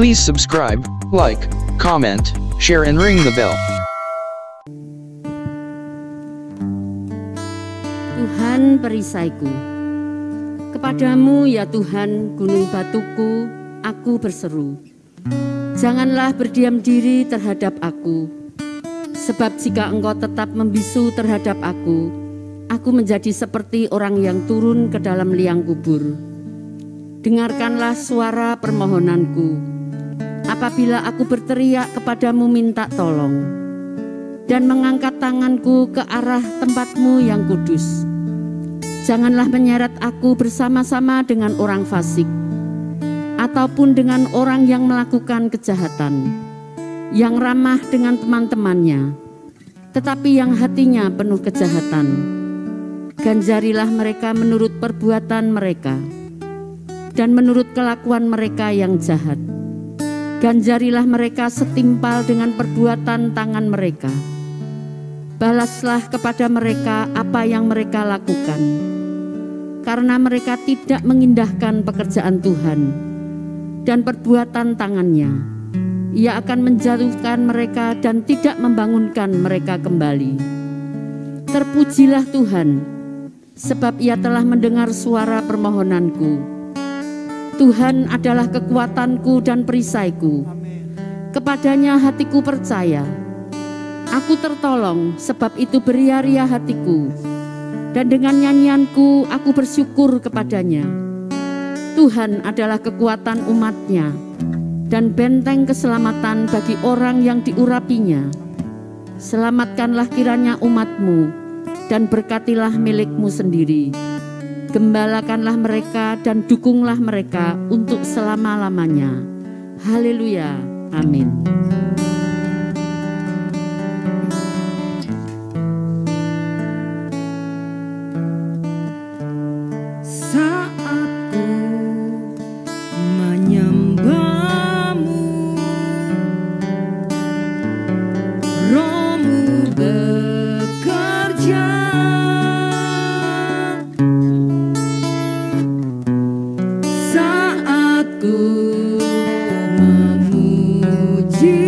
Please subscribe, like, comment, share and ring the bell. Tuhan perisaiku, kepadamu ya Tuhan gunung batuku, aku berseru. Janganlah berdiam diri terhadap aku, sebab jika engkau tetap membisu terhadap aku menjadi seperti orang yang turun ke dalam liang kubur. Dengarkanlah suara permohonanku, apabila aku berteriak kepadamu minta tolong, dan mengangkat tanganku ke arah tempatmu yang kudus. Janganlah menyeret aku bersama-sama dengan orang fasik, ataupun dengan orang yang melakukan kejahatan, yang ramah dengan teman-temannya, tetapi yang hatinya penuh kejahatan. Ganjarilah mereka menurut perbuatan mereka, dan menurut kelakuan mereka yang jahat. Ganjarilah mereka setimpal dengan perbuatan tangan mereka. Balaslah kepada mereka apa yang mereka lakukan, karena mereka tidak mengindahkan pekerjaan Tuhan dan perbuatan tangannya. Ia akan menjatuhkan mereka dan tidak membangunkan mereka kembali. Terpujilah Tuhan, sebab Ia telah mendengar suara permohonanku. Tuhan adalah kekuatanku dan perisaiku. Kepadanya hatiku percaya. Aku tertolong, sebab itu beria-ria hatiku, dan dengan nyanyianku aku bersyukur kepadanya. Tuhan adalah kekuatan umatnya, dan benteng keselamatan bagi orang yang diurapinya. Selamatkanlah kiranya umatmu, dan berkatilah milikmu sendiri. Gembalakanlah mereka dan dukunglah mereka untuk selama-lamanya. Haleluya. Amin. Saat ku menyembahmu, Roh-Mu bekerja. Saat ku memuji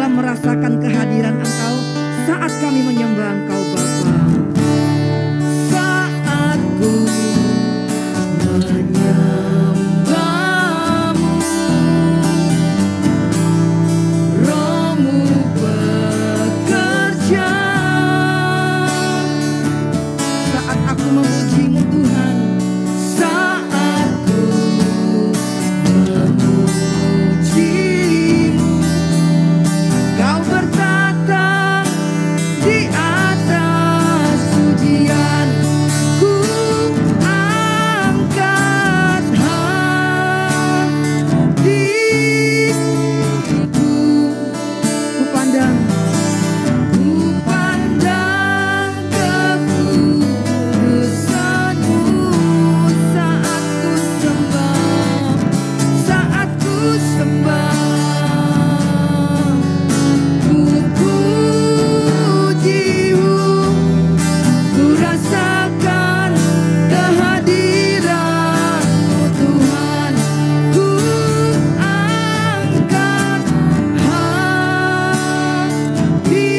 dalam merasakan kehadiran Engkau saat kami menyembah Engkau Bapa. Saat ku menyembahmu, Roh-Mu bekerja. Saat aku memuji-Mu Tuhan, saat ku memuji-Mu, Kau bertata di atas pujian. Ku angkat hatiku, ku pandang kekudusan-Mu saat ku sembah, saat ku sembah. Ku puji-Mu, ku rasakan kehadiran-Mu Tuhan. Ku angkat hatiku,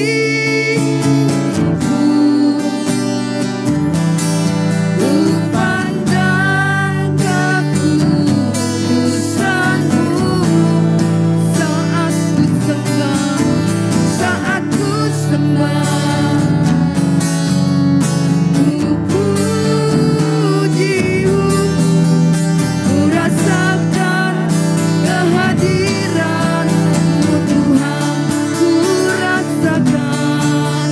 ku pandang kekudusan-Mu saat ku sembah, saat ku sembah. Ku puji-Mu, ku rasakan kehadiran-Mu Tuhan. Ku rasakan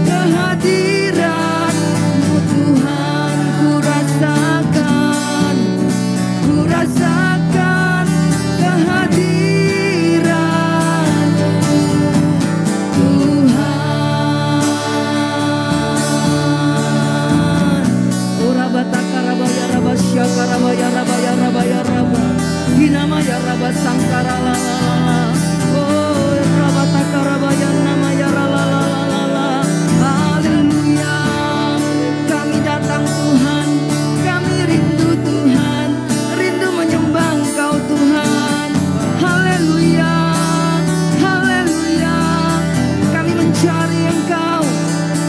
kehadiran-Mu Tuhan. Ku rasakan kehadiran-Mu Tuhan. Ora bataka rabaya rabasyaka rabaya rabaya rabaya raba. Hinamaya raba sangkara la la la la. Oh rabataka rabaya namaya la la la la la la. Haleluya. Kami datang Tuhan, kami rindu Tuhan, rindu menyembah Engkau Tuhan. Haleluya, haleluya. Kami mencari Engkau,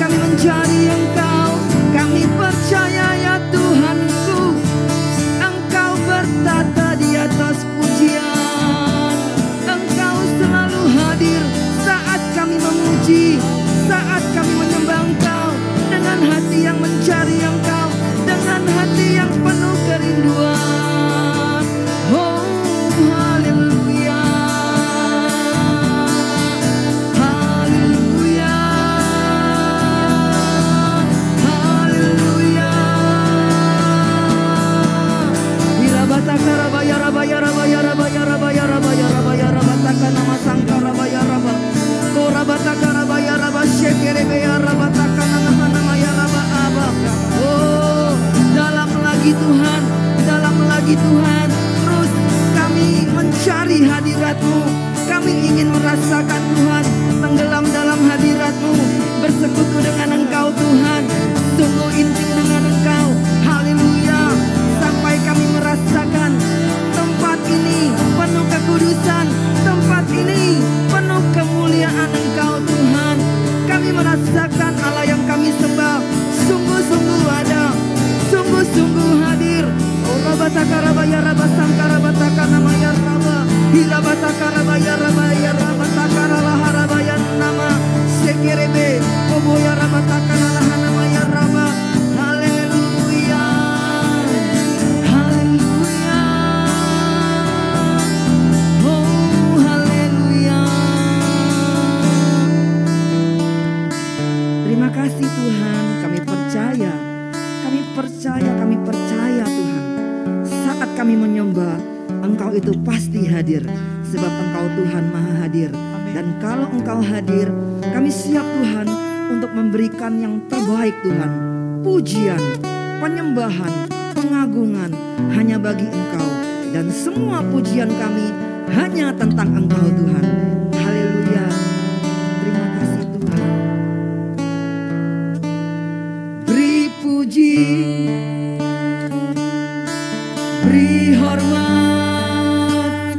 kami mencari Engkau. Kami percaya ya Tuhanku, Engkau bertata di atas pujian. Engkau selalu hadir saat kami memuji, saat kami menyembah Engkau, dengan hati yang mencari Engkau, dengan hati yang penuh kerinduan. Oh haleluya, haleluya, haleluya. Bila bataka rabaya rabaya rabaya rabaya rabaya rabaya rabaya rabataka nama sangka rabaya raba. Kora bataka rabaya raba shekerebe ya rabataka nama nama ya raba aba. Oh dalam lagi Tuhan, dalam lagi Tuhan. Terus kami mencari hadirat-Mu, kami ingin merasakan Tuhan, tenggelam dalam hadirat-Mu, bersekutu dengan Engkau Tuhan, sungguh intim dengan Engkau. Haleluya. Sampai kami merasakan tempat ini penuh kekudusan, tempat ini penuh kemuliaan Engkau Tuhan. Kami merasakan Allah yang kami sembah sungguh-sungguh ada, sungguh-sungguh hadir. Oh rabataka rabaya rabasangka rabataka namaya raba. Hila bataka rabaya rabaya rabataka ralaha rabaya nama sekerebe. Oboya rabataka ralaha namaya raba. Haleluya, haleluya. Oh haleluya. Terima kasih Tuhan, kami percaya Tuhan. Saat kami menyembah, Engkau itu pasti hadir, sebab Engkau Tuhan Maha Hadir. Dan kalau Engkau hadir, kami siap Tuhan untuk memberikan yang terbaik Tuhan. Pujian, penyembahan, pengagungan hanya bagi Engkau. Dan semua pujian kami hanya tentang Engkau Tuhan. Haleluya. Terima kasih Tuhan. Beri puji, beri hormat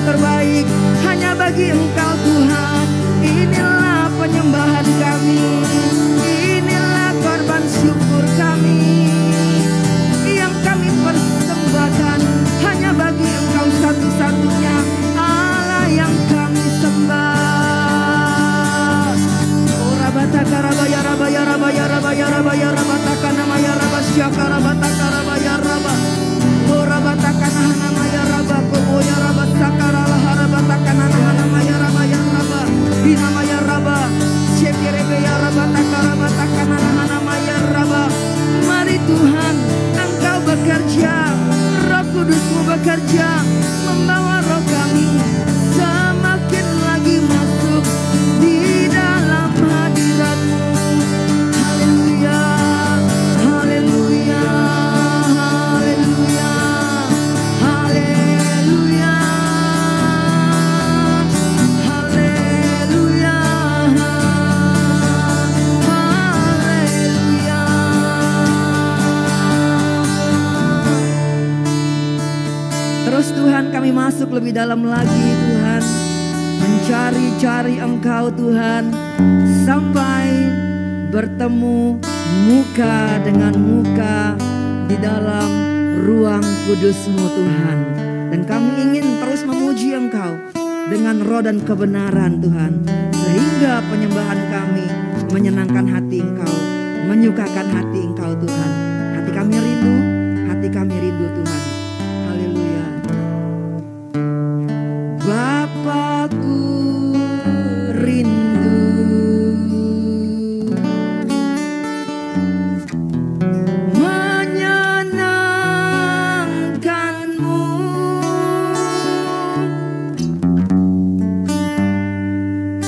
terbaik hanya bagi Engkau Tuhan. Inilah penyembahan kami, inilah korban syukur kami yang kami persembahkan hanya bagi Engkau satu-satunya Allah yang kami sembah. Ora bataka rabaya rabaya rabaya rabaya rabaya rabataka namaya rabasyaka rabataka rabaya raba. Ora bataka namaya raba koboya rabataka rabataka namaya rabaya raba. Binamaya raba syekirebe ya rabataka rabataka namaya raba. Mari Tuhan Engkau bekerja, Roh Kudus-Mu bekerja, membawa roh kami semakin lagi masuk di dalam hadirat-Mu. Haleluya, haleluya, haleluya, haleluya, haleluya, haleluya. Terus Tuhan kami masuk lebih dalam lagi Tuhan, mencari-cari Engkau Tuhan, sampai bertemu muka dengan muka di dalam ruang kudus-Mu Tuhan. Dan kami ingin terus memuji Engkau dengan roh dan kebenaran Tuhan, sehingga penyembahan kami menyenangkan hati Engkau, menyukakan hati Engkau Tuhan. Hati kami rindu Tuhan. Haleluya. Bapakku rindu menyenangkan-Mu,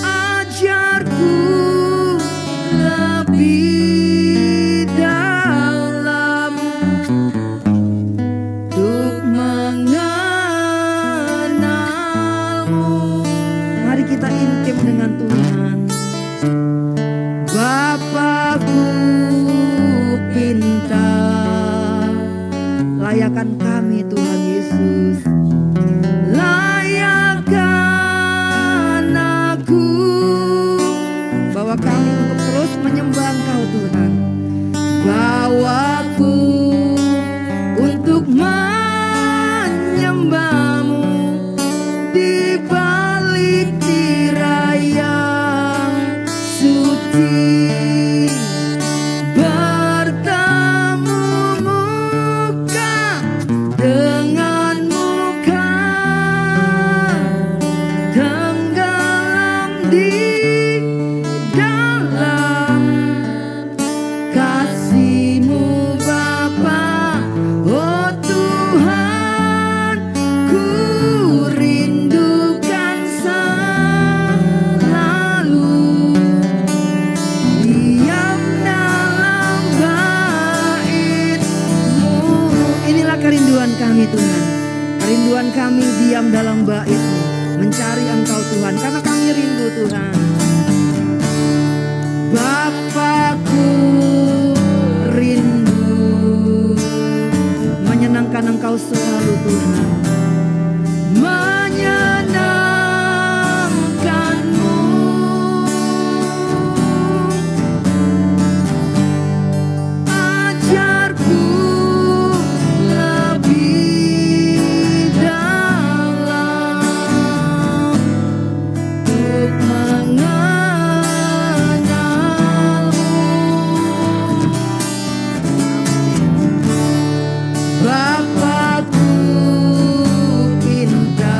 ajarku lebih dalam untuk mengenal-Mu. Mari kita intim dengan Tuhan. Bapakku pinta, layakan kami Tuhan Yesus, layakan aku, bawa kami untuk terus menyembah Engkau Tuhan. Bawaku untuk menyembah-Mu di balik tirai yang suci, bertemu muka dengan muka, tenggelam di dalam kasih-Mu Bapa. Oh Tuhan, ku rindukan selalu diam dalam bait-Mu. Inilah kerinduan kami Tuhan, kerinduan kami diam dalam bait-Mu, mencari Engkau Tuhan, karena kami rindu Tuhan. Bapakku rindu menyenangkan Engkau selalu Tuhan, menyenangkan-Mu, ajarku lebih dalam untuk mengenal-Mu. Bapakku pinta,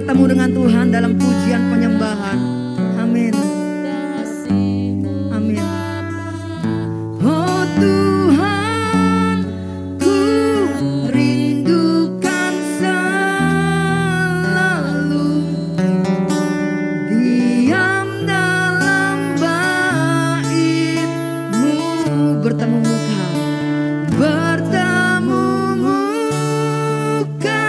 bertemu dengan Tuhan dalam pujian penyembahan. Amin. Amin. Oh Tuhan, ku rindukan selalu diam dalam bait-Mu, bertemu muka, bertemu muka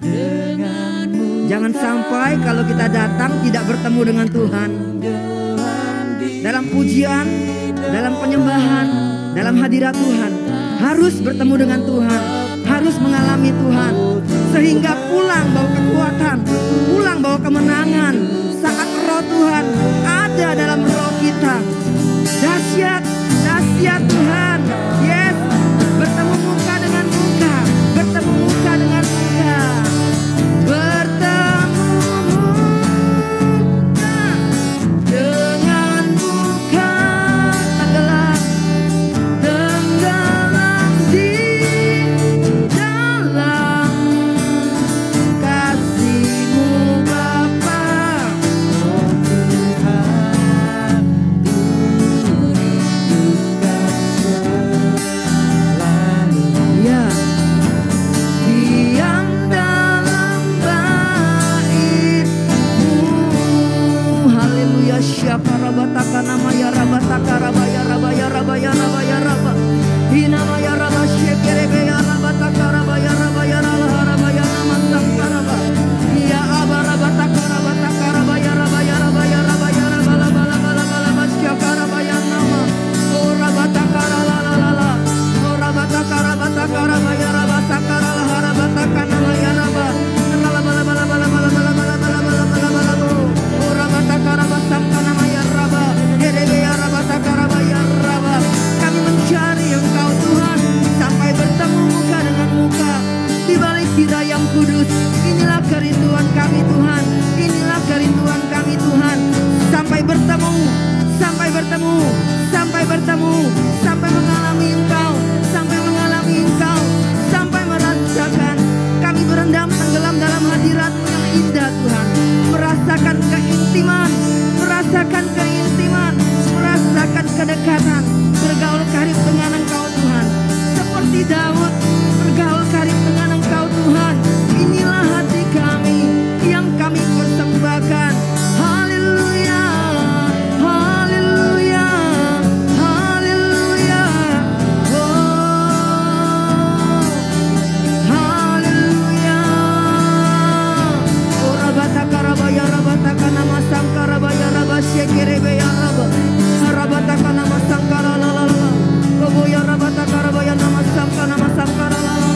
denganmu. Jangan sampai kalau kita datang tidak bertemu dengan Tuhan. Dalam pujian, dalam penyembahan, dalam hadirat Tuhan, harus bertemu dengan Tuhan, harus mengalami Tuhan, sehingga pulang bawa kekuatan, pulang bawa kemenangan. Saat roh Tuhan ada dalam roh kita, dahsyat, dahsyat Tuhan. Yes, bertemu muka dengan muka, bertemu muka dengan muka, bertemu muka dengan muka, tenggelam di dalam kasih-Mu Bapa. Oh Tuhan, ya, diam dalam bait-Mu. Haleluya. Syakarabataka namaya rabataka rabaya rabaya rabaya rabaya raba. Hinamaya raba syekerebe ya rabataka rabaya rabaya rabaya nama sangkaraba. Ya abarabataka rabataka rabaya rabaya rabaya rabaya rabala bala bala bala basyakarabaya nama. Oh rabataka la. Oh rabataka rabataka rabaya rabataka la harabataka namaya raba. Bala bala bala bala bala bala bala bala bala bala bala. Oh rabataka rabataka namaya raba. Herebe ya rabataka rabaya raba. Kami mencari Engkau Tuhan sampai bertemu muka dengan muka di balik tirai yang kudus. Inilah kerinduan kami Tuhan, inilah kerinduan kami Tuhan. Sampai bertemu, sampai bertemu, sampai bertemu, sampai mengalami Engkau, sampai mengalami Engkau, sampai merasakan kami berendam tenggelam dalam hadirat-Mu yang indah Tuhan. Merasakan keintiman, merasakan keintiman, merasakan kedekatan, bergaul karib dengan Engkau Tuhan. Seperti Daud bergaul karib dengan Engkau Tuhan. Inilah hati kami yang kami persembahkan. Haleluya, haleluya, haleluya. Oh, haleluya. Oh rabataka rabaya rabataka nama sangkarabaya rabasyekerebe ya raba. Rabataka nama sangkara la la la. Koboya rabataka rabaya nama sangkara la la la.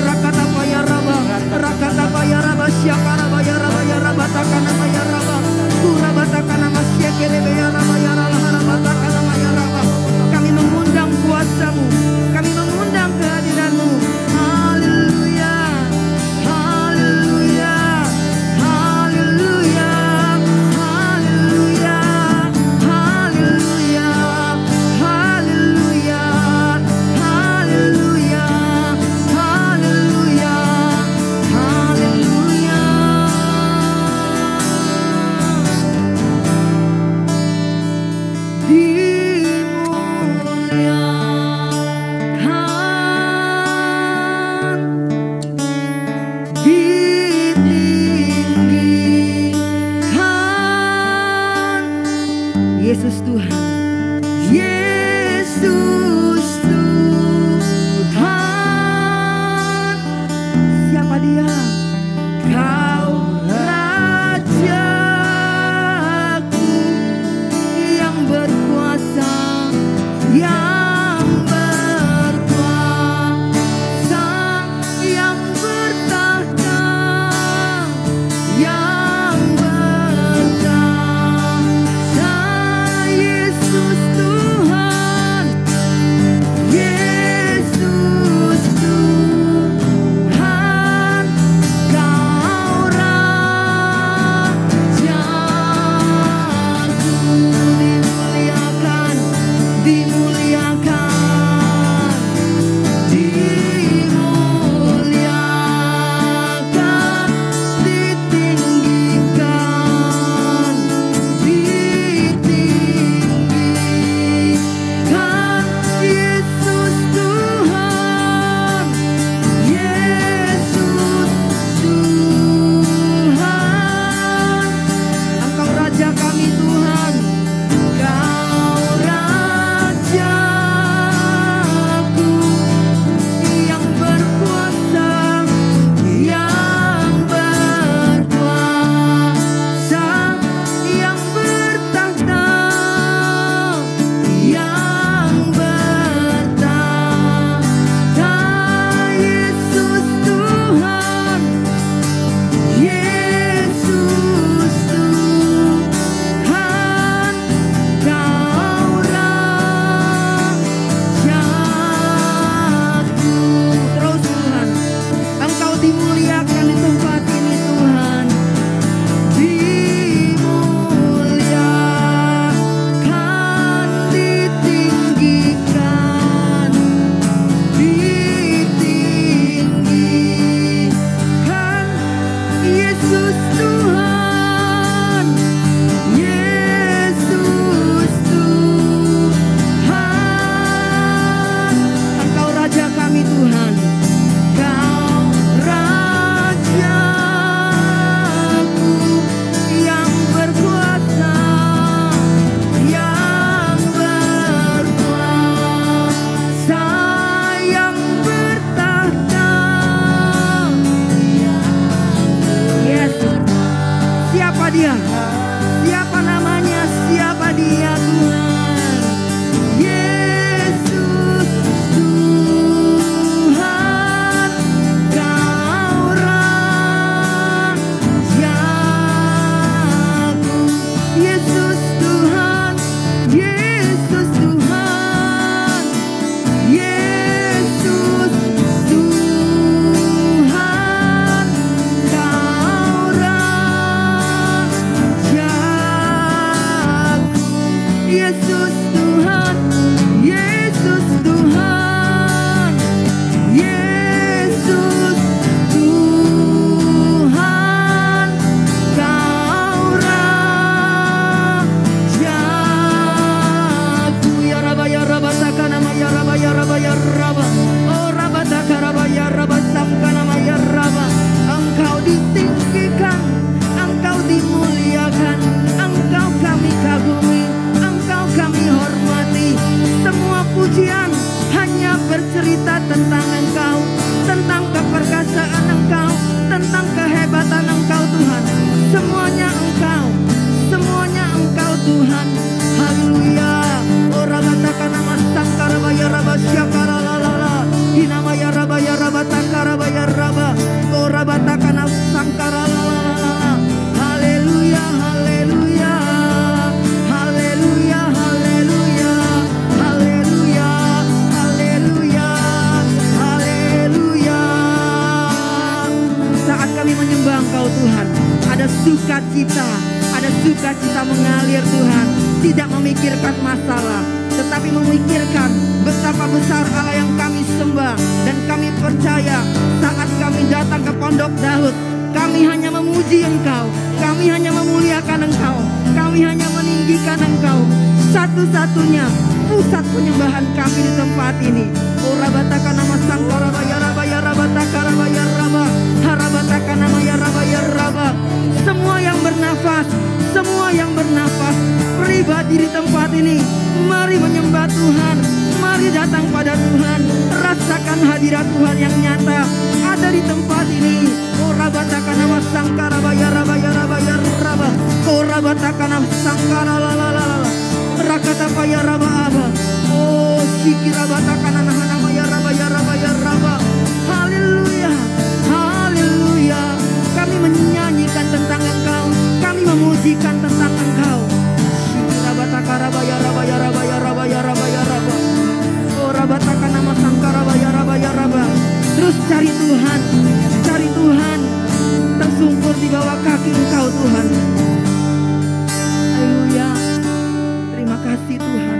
Rakata paya raba, rakata paya raba syakara baya rabaya rabataka nama ya raba. Kurabataka nama syekerebe ya raba ya la rabataka nama ya raba. Kami mengundang kuasa-Mu, kami mengundang kehadiran-Mu. Haleluya, haleluya, haleluya, haleluya, haleluya, haleluya, haleluya, haleluya, haleluya. Dimuliakan, ditinggikan Yesus Tuhan, Yesus Tuhan. Siapa Dia? Kau Rajaku yang berkuasa, yang berkuasa, yang bertahta, yang bertahta. Yesus Siapa dia? Siapa namanya? Siapa dia Tuhan? Yesus Tuhan, Kau Rajaku. Yesus Tuhan, Yesus Tuhan, Yesus Tuhan, Kau Rajaku. Yesus Tuhan, Yesus Tuhan, Yesus Tuhan, Kau Rajaku. Ya Rabba ya Rabba takanama ya Rabba ya Rabba ya Rabba. Oh Rabba takaraba ya Rabba samkanama ya Rabba. Engkau ditinggikan, Engkau dimuliakan, Engkau kami kagumi, Engkau kami hormati. Semua pujian hanya bercerita tentang Engkau, tentang keperkasaan Engkau, tentang kehebatan Engkau Tuhan. Semuanya Engkau, semuanya Engkau Tuhan. Haleluya. Oh Rabba takanama sangkaraba ya Rabba syakara la la la. Hinama ya Rabba takaraba ya Rabba. Oh Rabba takanama sangkara la la la la. Haleluya, haleluya, haleluya, haleluya, haleluya, haleluya, haleluya. Saat kami menyembah Engkau Tuhan, ada sukacita, ada sukacita mengalir Tuhan. Tidak memikirkan masalah, tetapi memikirkan betapa besar Allah yang kami sembah. Dan kami percaya saat kami datang ke Pondok Daud, kami hanya memuji Engkau, kami hanya memuliakan Engkau, kami hanya meninggikan Engkau. Satu-satunya pusat penyembahan kami di tempat ini. Oh rabataka nama sangkara ya Rabba ya Rabba takaraba ya Rabba. Harabataka nama ya Rabba ya Rabba. Semua yang bernafas, semua yang bernafas, pribadi di tempat ini, mari menyembah Tuhan, mari datang pada Tuhan, rasakan hadirat Tuhan yang nyata ada di tempat ini. Oh rabataka nama sangkara ya Rabba ya Rabba ya Rabba. Oh rabataka nama sangkara la la la la. Rakata ya Rabba Aba. Oh sikira bataka nama ya Rabba ya Rabba ya Rabba. Haleluya, haleluya. Kami menyanyikan tentang Engkau, kami memujikan tentang Engkau. Sikira bataka Rabba ya Rabba ya Rabba ya Rabba ya Rabba ya Rabba. Oh rabataka nama sangkara ya Rabba ya Rabba. Terus cari Tuhan, cari Tuhan, tersungkur di bawah kaki Engkau Tuhan. Haleluya. Terima kasih Tuhan,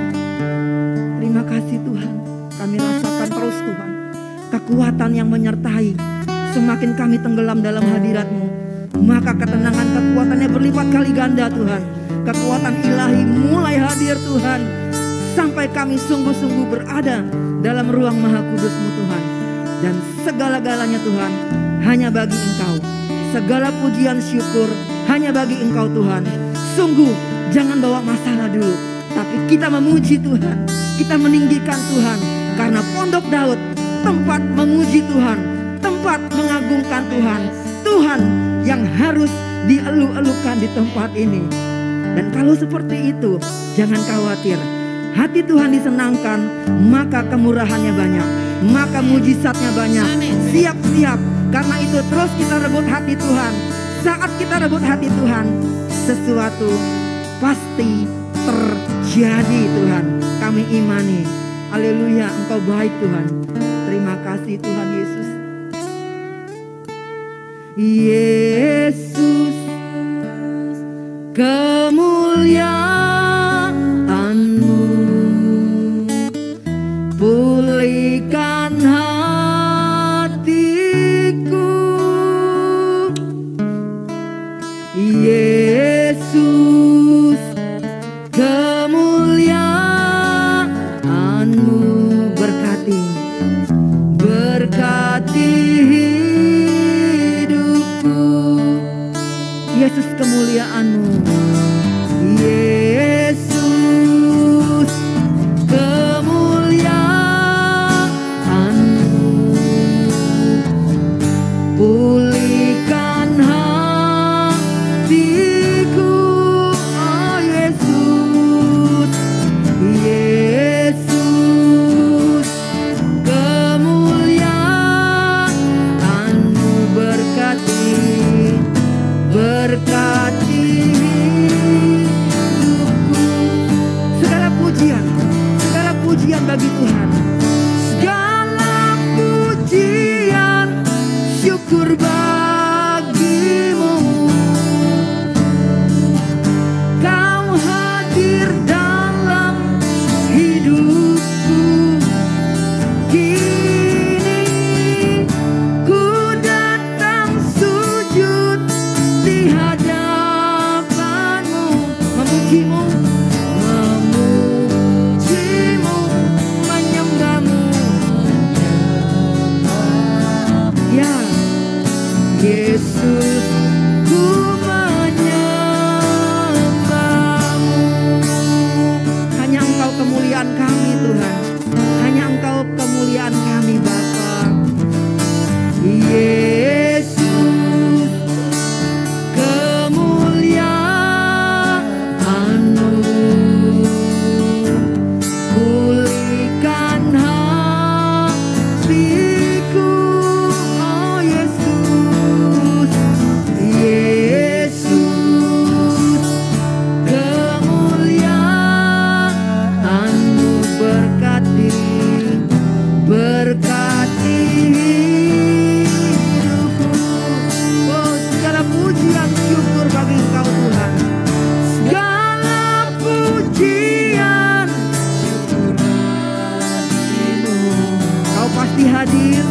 terima kasih Tuhan. Kami rasakan terus Tuhan kekuatan yang menyertai. Semakin kami tenggelam dalam hadirat-Mu, maka ketenangan kekuatannya berlipat kali ganda Tuhan. Kekuatan ilahi mulai hadir Tuhan, sampai kami sungguh-sungguh berada dalam ruang maha kudus-Mu Tuhan. Dan segala-galanya Tuhan hanya bagi Engkau. Segala pujian syukur hanya bagi Engkau Tuhan. Sungguh jangan bawa masalah dulu, tapi kita memuji Tuhan, kita meninggikan Tuhan. Karena Pondok Daud tempat memuji Tuhan, tempat mengagungkan Tuhan. Tuhan yang harus dielu-elukan di tempat ini. Dan kalau seperti itu, jangan khawatir. Hati Tuhan disenangkan, maka kemurahannya banyak, maka mujizatnya banyak. Siap-siap, karena itu terus kita rebut hati Tuhan. Saat kita rebut hati Tuhan, sesuatu pasti terjadi Tuhan. Kami imani. Haleluya, Engkau baik Tuhan. Terima kasih Tuhan Yesus. Yesus, kemuliaan-Mu pulihkan hatiku. Yesus, kemuliaan-Mu berkati hidupku. Yesus, kemuliaan-Mu. Yesus, kemuliaan-Mu pulihkan hati memujimu, memujimu, menyembahmu. Ya Yesus, ku menyembahmu. Hanya Engkau kemuliaan kami Tuhan, hanya Engkau kemuliaan kami Bapa. Yesus, kemuliaan-Mu, pulihkan hatiku. Oh Yesus, Yesus, kemuliaan-Mu, berkati, berkati hidupku. Oh, segala pujian syukur bagi Engkau Tuhan. Segala pujian syukur bagimu. Kau pasti hadir,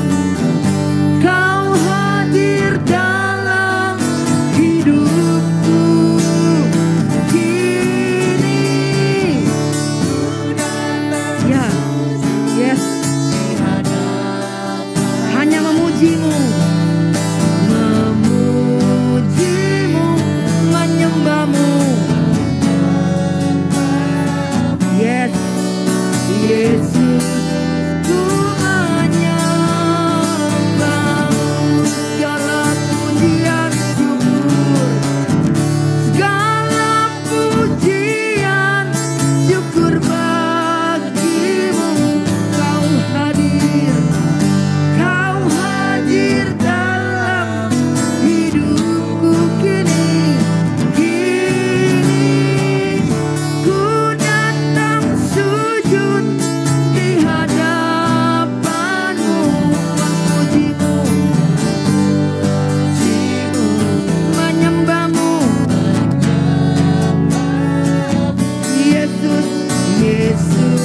Kau hadir dalam hidupku kini. Ya, yes. Hanya memujimu, memujimu, menyembahmu. Yes, Yesus, ku menyembahmu. Segala pujian syukur, segala pujian syukur bagimu. Kau hadir, Kau hadir dalam hidupku kini. Kini ku datang sujud di hadapan-Mu, memujimu, menyembahmu. Yesus, Yesus,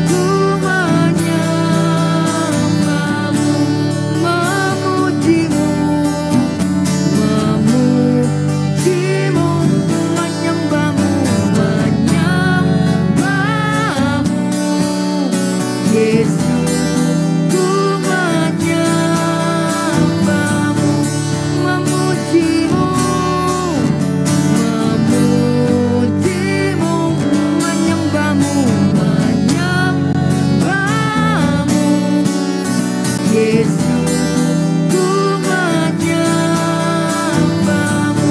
ku menyembahmu, memujimu, memujimu, menyembahmu, menyembahmu. Yesus, ku menyembahmu, memujimu, memujimu, menyembahmu, menyembahmu. Yesus, ku menyembahmu.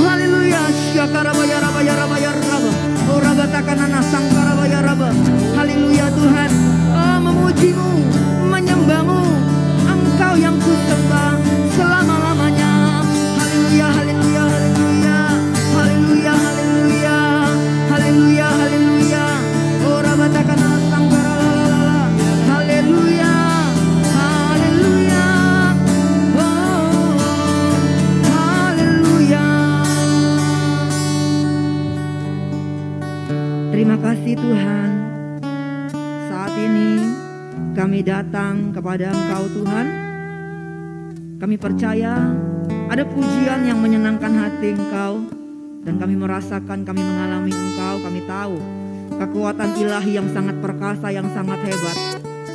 Haleluya, syakarabaya rabaya rabaya raba. Oh rabatakanana sangkarabaya raba. Haleluya Tuhan, oh memujimu, menyembahmu. Engkau yang kusembah selama-lamanya. Haleluya, haleluya, haleluya. Haleluya, haleluya. Haleluya, haleluya. Oh rabatakanana sangkarabaya. Haleluya. Haleluya. Oh, haleluya. Terima kasih Tuhan. Saat ini kami datang kepada Engkau Tuhan. Kami percaya ada pujian yang menyenangkan hati Engkau. Dan kami merasakan, kami mengalami Engkau. Kami tahu kekuatan ilahi yang sangat perkasa, yang sangat hebat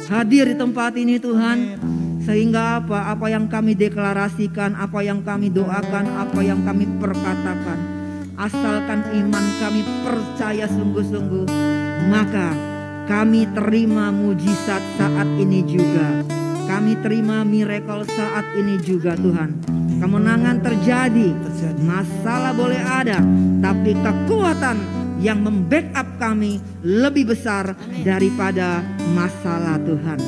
hadir di tempat ini Tuhan. Sehingga apa yang kami deklarasikan, apa yang kami doakan, apa yang kami perkatakan, asalkan iman kami percaya sungguh-sungguh, maka kami terima mujizat saat ini juga. Kami terima miracle saat ini juga Tuhan. Kemenangan terjadi, masalah boleh ada, tapi kekuatan yang membackup kami lebih besar daripada masalah Tuhan.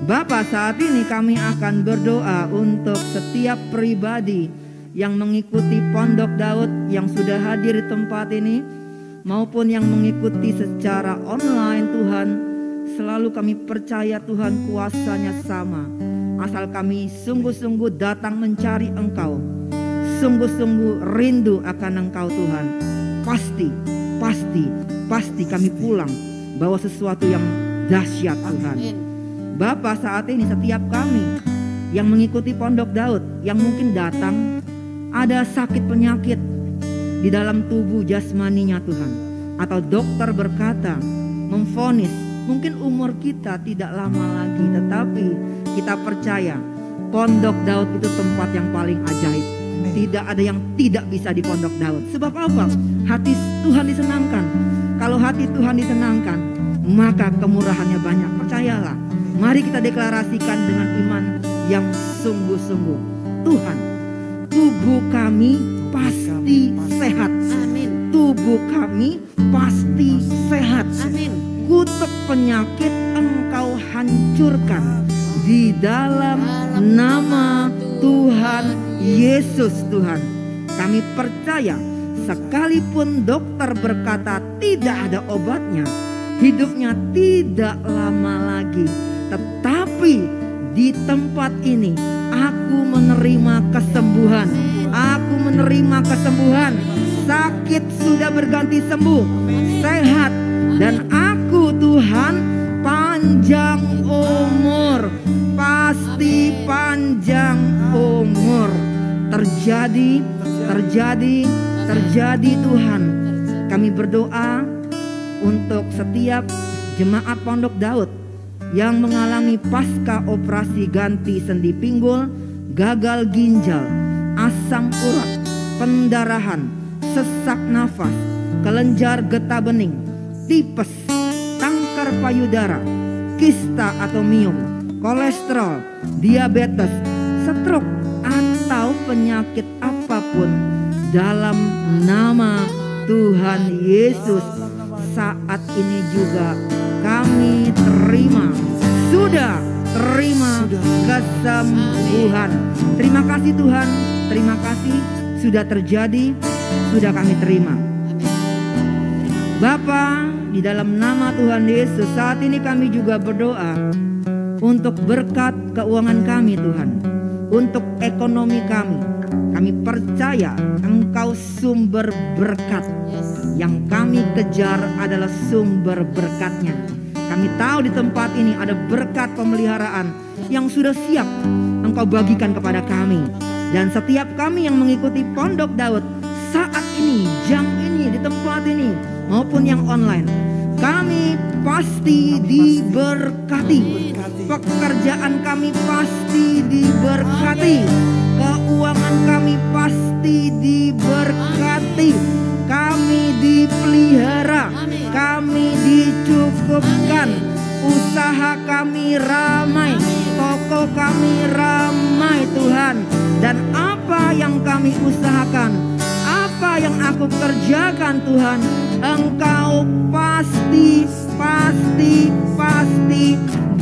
Bapa, saat ini kami akan berdoa untuk setiap pribadi yang mengikuti Pondok Daud yang sudah hadir di tempat ini, maupun yang mengikuti secara online Tuhan. Selalu kami percaya Tuhan kuasanya sama. Asal kami sungguh-sungguh datang mencari Engkau, sungguh-sungguh rindu akan Engkau Tuhan. Pasti kami pulang bawa sesuatu yang dahsyat Tuhan. Bapa, saat ini setiap kami yang mengikuti Pondok Daud, yang mungkin datang ada sakit penyakit, di dalam tubuh jasmaninya Tuhan. Atau dokter berkata, memvonis, mungkin umur kita tidak lama lagi, tetapi kita percaya Pondok Daud itu tempat yang paling ajaib. Tidak ada yang tidak bisa di Pondok Daud. Sebab apa? Hati Tuhan disenangkan. Kalau hati Tuhan disenangkan, maka kemurahannya banyak. Percayalah. Mari kita deklarasikan dengan iman yang sungguh-sungguh. Tuhan, tubuh kami pasti sehat. Amin. Tubuh kami pasti sehat. Amin. Kutuk penyakit Engkau hancurkan di dalam nama Tuhan Yesus. Tuhan, kami percaya sekalipun dokter berkata tidak ada obatnya, hidupnya tidak lama lagi, tetapi di tempat ini aku menerima kesembuhan. Aku menerima kesembuhan. Sakit sudah berganti sembuh, sehat. Dan aku Tuhan panjang umur, pasti panjang umur. Terjadi Tuhan. Kami berdoa untuk setiap jemaat Pondok Daud yang mengalami pasca operasi ganti sendi pinggul, gagal ginjal, asam urat, pendarahan, sesak nafas, kelenjar getah bening, tipes, kanker payudara, kista atau miom, kolesterol, diabetes, stroke, atau penyakit apapun, dalam nama Tuhan Yesus saat ini juga kami sudah terima kesembuhan. Terima kasih Tuhan, terima kasih sudah terjadi, sudah kami terima. Bapa, di dalam nama Tuhan Yesus saat ini kami juga berdoa untuk berkat keuangan kami Tuhan, untuk ekonomi kami. Kami percaya Engkau sumber berkat. Yang kami kejar adalah sumber berkatnya. Kami tahu di tempat ini ada berkat pemeliharaan yang sudah siap Engkau bagikan kepada kami. Dan setiap kami yang mengikuti Pondok Daud saat ini, jam ini, di tempat ini maupun yang online, kami pasti diberkati. Pekerjaan kami pasti diberkati. Keuangan kami pasti diberkati. Kami dipelihara, kami dicukupkan. Usaha kami ramai, toko kami ramai Tuhan. Dan apa yang kami usahakan, apa yang aku kerjakan Tuhan, Engkau pasti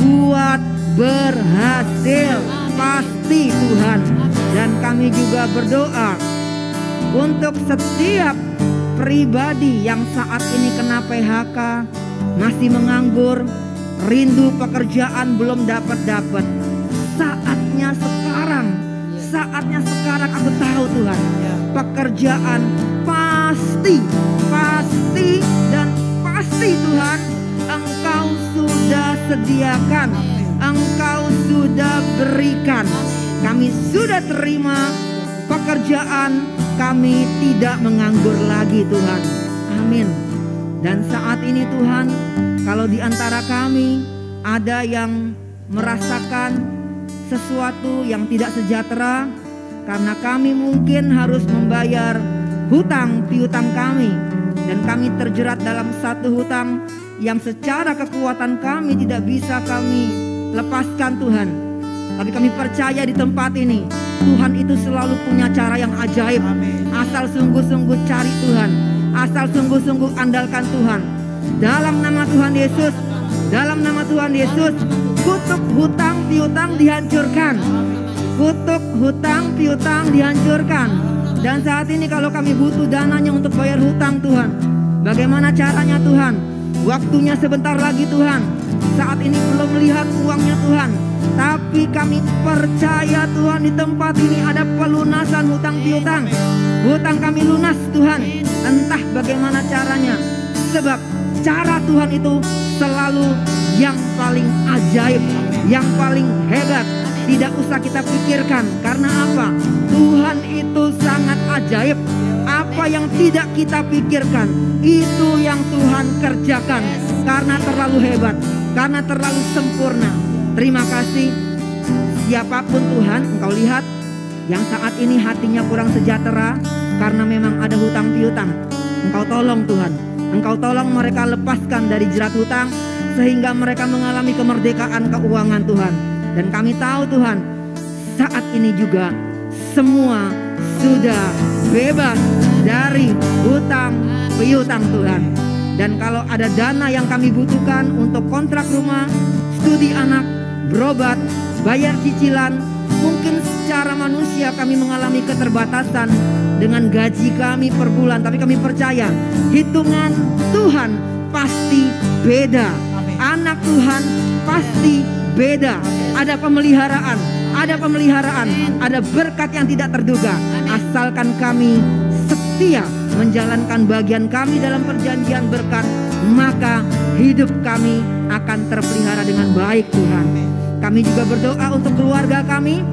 buat berhasil. Pasti Tuhan. Dan kami juga berdoa untuk setiap pribadi yang saat ini kena PHK, masih menganggur, rindu pekerjaan belum dapat. Saatnya sekarang aku tahu Tuhan, pekerjaan pasti Tuhan Engkau sudah sediakan, Engkau sudah berikan. Kami sudah terima pekerjaan, kami tidak menganggur lagi Tuhan. Amin. Dan saat ini Tuhan, kalau di antara kami ada yang merasakan sesuatu yang tidak sejahtera, karena kami mungkin harus membayar hutang piutang kami, dan kami terjerat dalam satu hutang yang secara kekuatan kami tidak bisa kami lepaskan Tuhan. Tapi kami percaya di tempat ini Tuhan itu selalu punya cara yang ajaib. Asal sungguh-sungguh cari Tuhan, asal sungguh-sungguh andalkan Tuhan. Dalam nama Tuhan Yesus, dalam nama Tuhan Yesus, kutuk hutang piutang dihancurkan. Kutuk hutang piutang dihancurkan. Dan saat ini kalau kami butuh dananya untuk bayar hutang Tuhan, bagaimana caranya Tuhan? Waktunya sebentar lagi Tuhan. Saat ini belum melihat uangnya Tuhan, tapi kami percaya Tuhan di tempat ini ada pelunasan hutang piutang. Hutang kami lunas Tuhan, entah bagaimana caranya. Sebab cara Tuhan itu selalu yang paling ajaib, yang paling hebat. Tidak usah kita pikirkan, karena apa? Tuhan itu sangat ajaib. Apa Apa yang tidak kita pikirkan, itu yang Tuhan kerjakan. Karena terlalu hebat, karena terlalu sempurna. Terima kasih. Siapapun Tuhan, Engkau lihat yang saat ini hatinya kurang sejahtera karena memang ada hutang piutang, Engkau tolong Tuhan. Engkau tolong mereka lepaskan dari jerat hutang sehingga mereka mengalami kemerdekaan keuangan Tuhan. Dan kami tahu Tuhan, saat ini juga semua sudah bebas dari hutang piutang Tuhan. Dan kalau ada dana yang kami butuhkan untuk kontrak rumah, studi anak, berobat, bayar cicilan, mungkin secara manusia kami mengalami keterbatasan dengan gaji kami per bulan. Tapi kami percaya hitungan Tuhan pasti beda. Anak Tuhan pasti beda. Ada pemeliharaan, ada berkat yang tidak terduga. Asalkan kami setia menjalankan bagian kami dalam perjanjian berkat, maka hidup kami akan terpelihara dengan baik Tuhan. Kami juga berdoa untuk keluarga kami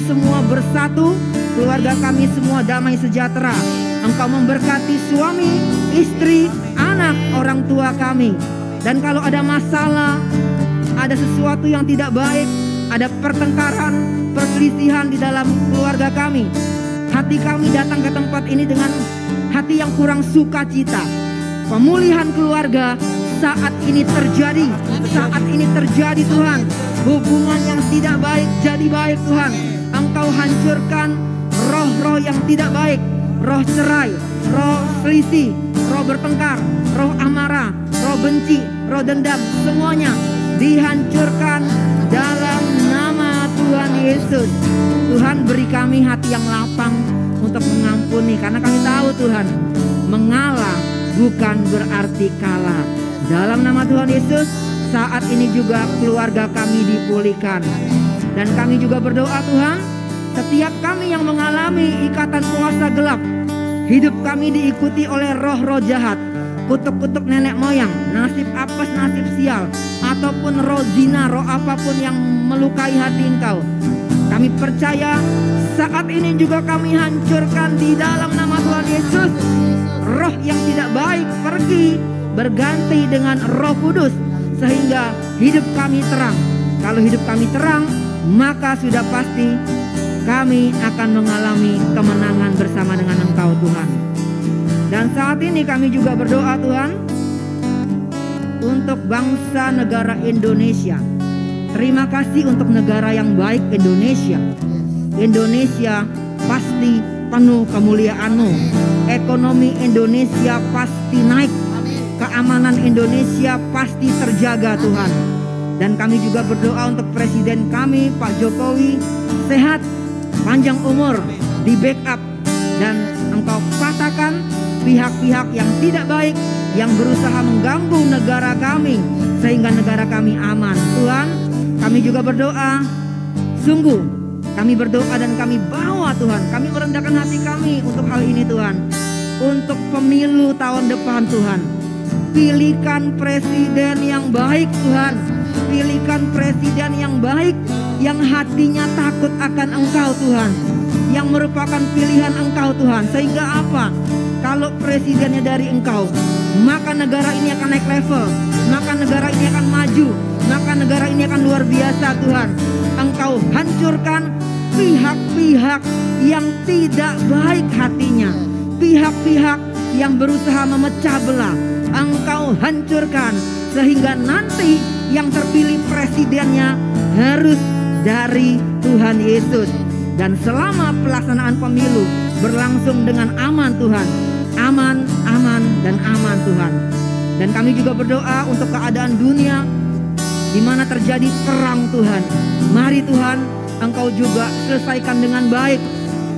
semua bersatu, keluarga kami semua damai sejahtera. Engkau memberkati suami, istri, anak, orang tua kami. Dan kalau ada masalah, ada sesuatu yang tidak baik, ada pertengkaran, perselisihan di dalam keluarga kami, hati kami datang ke tempat ini dengan hati yang kurang sukacita. Pemulihan keluarga saat ini terjadi Tuhan. Hubungan yang tidak baik jadi baik Tuhan. Engkau hancurkan roh-roh yang tidak baik, roh cerai, roh selisih, roh bertengkar, roh amarah, roh benci, roh dendam, semuanya dihancurkan dalam nama Tuhan Yesus. Tuhan, beri kami hati yang lapang untuk mengampuni, karena kami tahu Tuhan, mengalah bukan berarti kalah. Dalam nama Tuhan Yesus, saat ini juga keluarga kami dipulihkan. Dan kami juga berdoa Tuhan, setiap kami yang mengalami ikatan kuasa gelap, hidup kami diikuti oleh roh-roh jahat, kutuk-kutuk nenek moyang, nasib apes, nasib sial, ataupun roh zina, roh apapun yang melukai hati Engkau. Kami percaya saat ini juga kami hancurkan di dalam nama Tuhan Yesus. Roh yang tidak baik pergi, berganti dengan Roh Kudus, sehingga hidup kami terang. Kalau hidup kami terang, maka sudah pasti kami akan mengalami kemenangan bersama dengan Engkau Tuhan. Dan saat ini kami juga berdoa Tuhan untuk bangsa negara Indonesia. Terima kasih untuk negara yang baik Indonesia. Indonesia pasti penuh kemuliaan-Mu. Ekonomi Indonesia pasti naik. Keamanan Indonesia pasti terjaga Tuhan. Dan kami juga berdoa untuk Presiden kami Pak Jokowi sehat, panjang umur, di backup. Dan Engkau patahkan pihak-pihak yang tidak baik yang berusaha mengganggu negara kami, sehingga negara kami aman. Tuhan, kami juga berdoa, sungguh kami berdoa dan kami bawa Tuhan, kami merendahkan hati kami untuk hal ini Tuhan. Untuk pemilu tahun depan Tuhan, pilihkan presiden yang baik Tuhan. Pilihkan presiden yang baik, yang hatinya takut akan Engkau Tuhan, yang merupakan pilihan Engkau Tuhan. Sehingga apa? Kalau presidennya dari Engkau, maka negara ini akan naik level, maka negara ini akan maju, maka negara ini akan luar biasa Tuhan. Engkau hancurkan pihak-pihak yang tidak baik hatinya, pihak-pihak yang berusaha memecah belah. Engkau hancurkan sehingga nanti yang terpilih presidennya harus dari Tuhan Yesus. Dan selama pelaksanaan pemilu berlangsung dengan aman Tuhan, aman, aman, dan aman Tuhan. Dan kami juga berdoa untuk keadaan dunia di mana terjadi perang Tuhan. Mari Tuhan, Engkau juga selesaikan dengan baik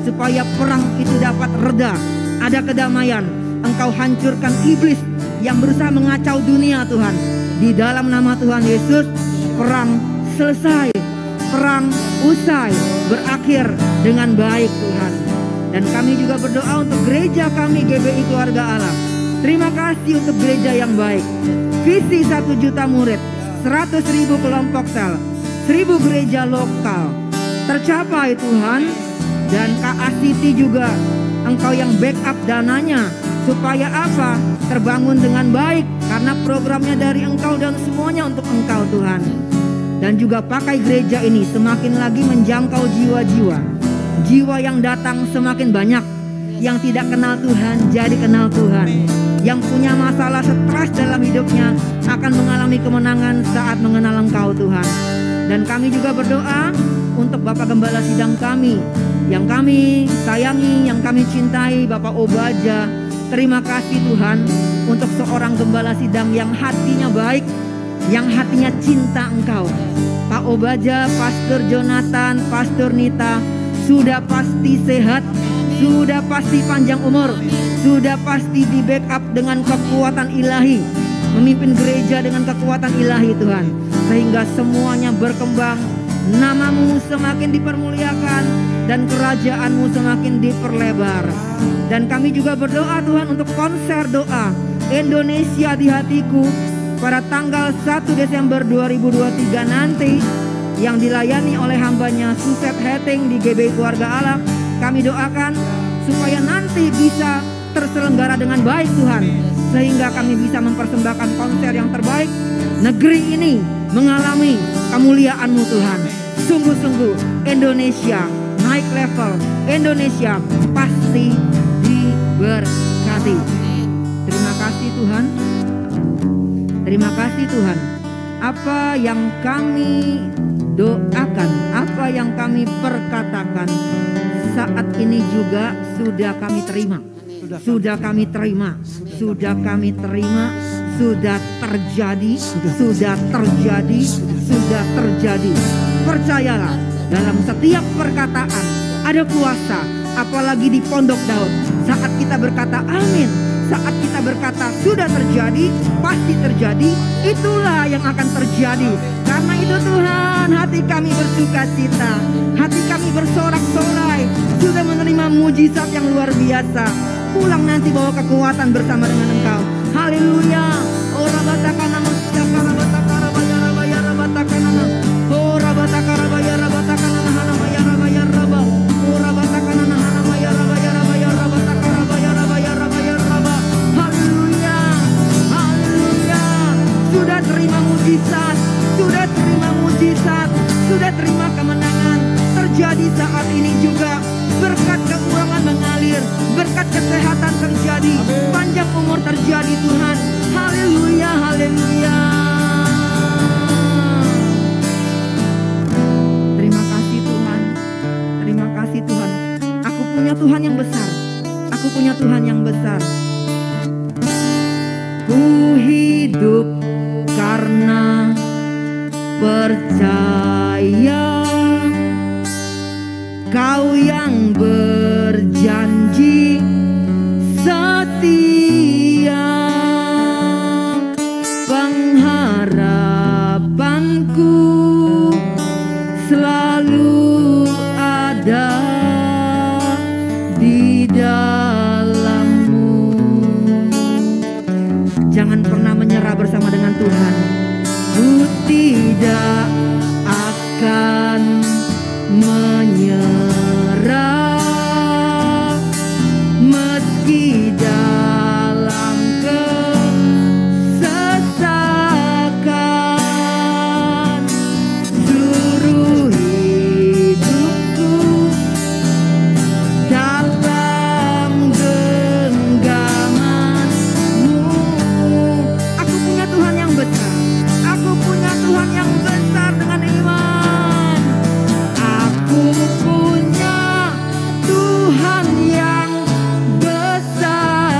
supaya perang itu dapat reda, ada kedamaian. Engkau hancurkan iblis yang berusaha mengacau dunia Tuhan. Di dalam nama Tuhan Yesus, perang selesai, perang usai, berakhir dengan baik Tuhan. Dan kami juga berdoa untuk gereja kami GBI Keluarga Allah. Terima kasih untuk gereja yang baik. Visi 1 juta murid, 100.000 kelompok sel, 1000 gereja lokal tercapai Tuhan. Dan KA City juga Engkau yang backup dananya. Supaya apa? Terbangun dengan baik. Karena programnya dari Engkau dan semuanya untuk Engkau Tuhan. Dan juga pakai gereja ini semakin lagi menjangkau jiwa-jiwa. Jiwa yang datang semakin banyak. Yang tidak kenal Tuhan jadi kenal Tuhan. Yang punya masalah stres dalam hidupnya akan mengalami kemenangan saat mengenal Engkau Tuhan. Dan kami juga berdoa untuk Bapak Gembala Sidang kami, yang kami sayangi, yang kami cintai, Bapak Obaja. Terima kasih Tuhan untuk seorang Gembala Sidang yang hatinya baik, yang hatinya cinta Engkau. Pak Obaja, Pastor Jonathan, Pastor Nita sudah pasti sehat, sudah pasti panjang umur, sudah pasti di backup dengan kekuatan ilahi, memimpin gereja dengan kekuatan ilahi Tuhan, sehingga semuanya berkembang, namamu semakin dipermuliakan dan kerajaanmu semakin diperlebar. Dan kami juga berdoa Tuhan untuk konser doa Indonesia di Hatiku pada tanggal 1 Desember 2023 nanti, yang dilayani oleh hambanya Suset Heting di GBI Keluarga Allah. Kami doakan supaya nanti bisa terselenggara dengan baik Tuhan, sehingga kami bisa mempersembahkan konser yang terbaik. Negeri ini mengalami kemuliaan-Mu Tuhan. Sungguh-sungguh Indonesia naik level, Indonesia pasti diberkati. Terima kasih Tuhan. Terima kasih Tuhan. Apa yang kami doakan, apa yang kami perkatakan saat ini juga sudah kami terima. Sudah kami terima. Sudah kami terima. Sudah terjadi. Sudah terjadi. Sudah terjadi. Percayalah, dalam setiap perkataan ada kuasa. Apalagi di Pondok Daud, saat kita berkata amin, saat kita berkata sudah terjadi, pasti terjadi, itulah yang akan terjadi. Karena itu Tuhan, hati kami bersuka cita, hati kami bersorak-sorai, sudah menerima mujizat yang luar biasa. Pulang nanti bawa kekuatan bersama dengan Engkau. Haleluya. Sudah terima mujizat, sudah terima mujizat, sudah terima kemenangan. Terjadi saat ini juga. Berkat keuangan mengalir, berkat kesehatan terjadi, panjang umur terjadi Tuhan. Haleluya, haleluya. Terima kasih Tuhan, terima kasih Tuhan. Aku punya Tuhan yang besar, aku punya Tuhan yang besar. Ku hidup karena percaya. Kau yang berjanji setia, pengharapanku selalu ada di dalam-Mu. Jangan pernah menyerah bersama dengan Tuhan. Ku tidak akan menyerah meski dalam kesesakan. Seluruh hidupku dalam genggaman-Mu. Aku punya Tuhan yang besar, aku punya Tuhan yang besar dengan iman. Aku punya Tuhan yang besar.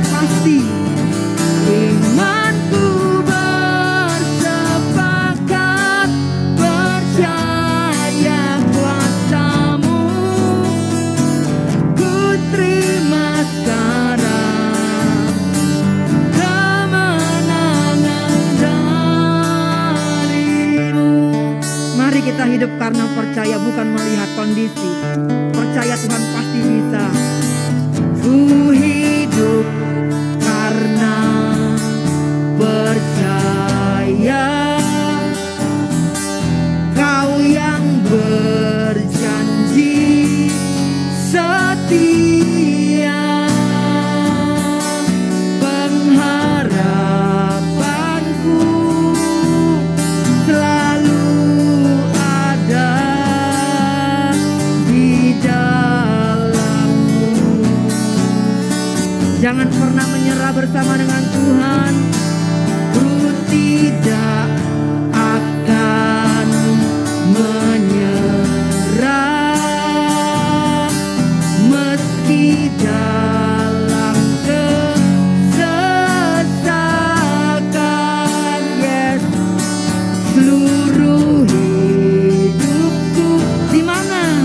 Pasti. Imanku bersepakat percaya kuasa-Mu, ku terima sekarang kemenangan dari-Mu. Mari kita hidup karena percaya, bukan melihat kondisi. Percaya Tuhan pasti bisa. Ku hidup karena percaya, Kau yang berjanji setia. Pengharapanku selalu ada di dalam-Mu. Jangan pernah menyerah bersama dengan Tuhan. Ku tidak akan menyerah meski dalam kesesakan. Yes, seluruh hidupku di mana?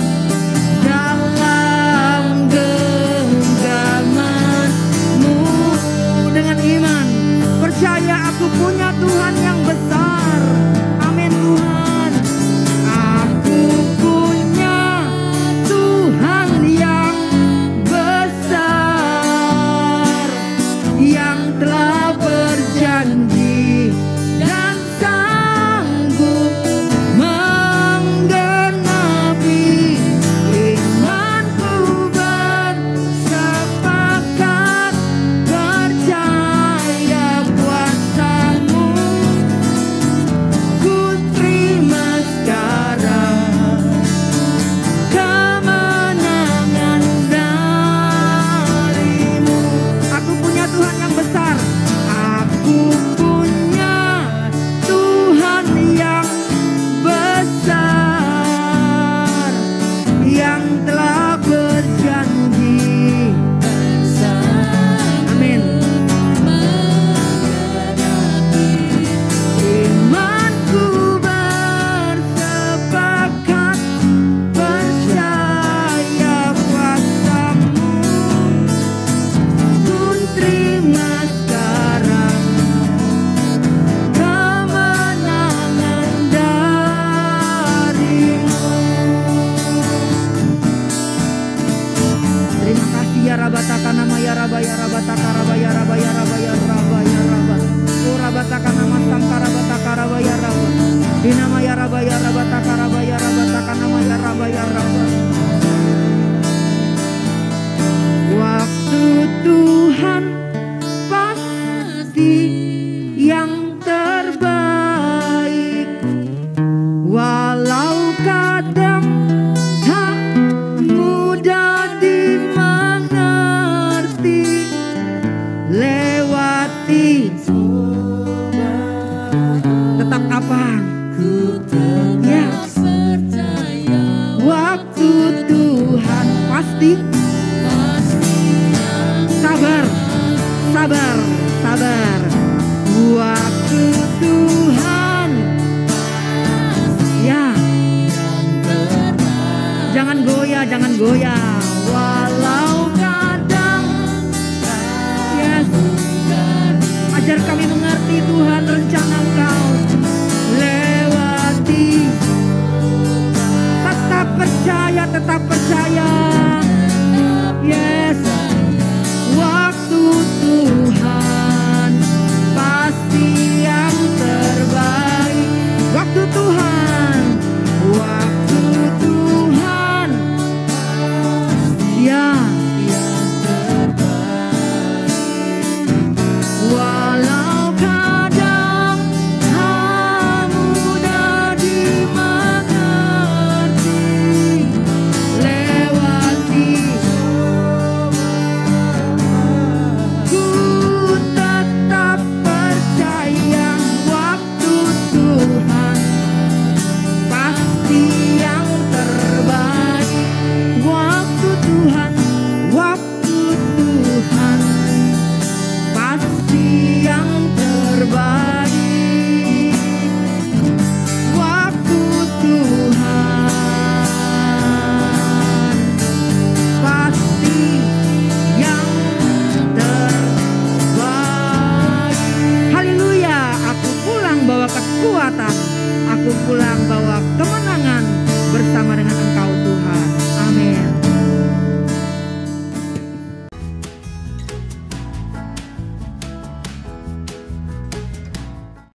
Dalam genggaman-Mu. Dengan iman percaya aku punya Tuhan yang besar. Amin Tuhan. Aku punya Tuhan yang besar, yang telah berjanji dan sanggup menggenapi. Imanku bersepakat percaya kuasa-Mu, ku terima sekarang kemenangan dari-Mu. Aku punya Tuhan yang besar. Aku punya Tuhan yang besar, yang telah berjanji. Amin. Imanku bersepakat percaya kuasa-Mu, ku terima sekarang kemenangan dari-Mu. Terima kasih ya Rabataka nama ya Raba ya Rabataka Raba ya Raba ya Raba ya Raba ya Raba. Oh Rabataka nama Sangka Rabataka Raba ya Raba. Di nama ya Raba ya Rabataka Raba ya Rabataka nama ya Raba ya Raba. Waktu Tuhan pasti yang terbaik, walau kadang tak mudah dimengerti. Lewati tetap apa? Ya. Waktu Tuhan pasti. Sabar. Waktu Tuhan, ya. Jangan goyah.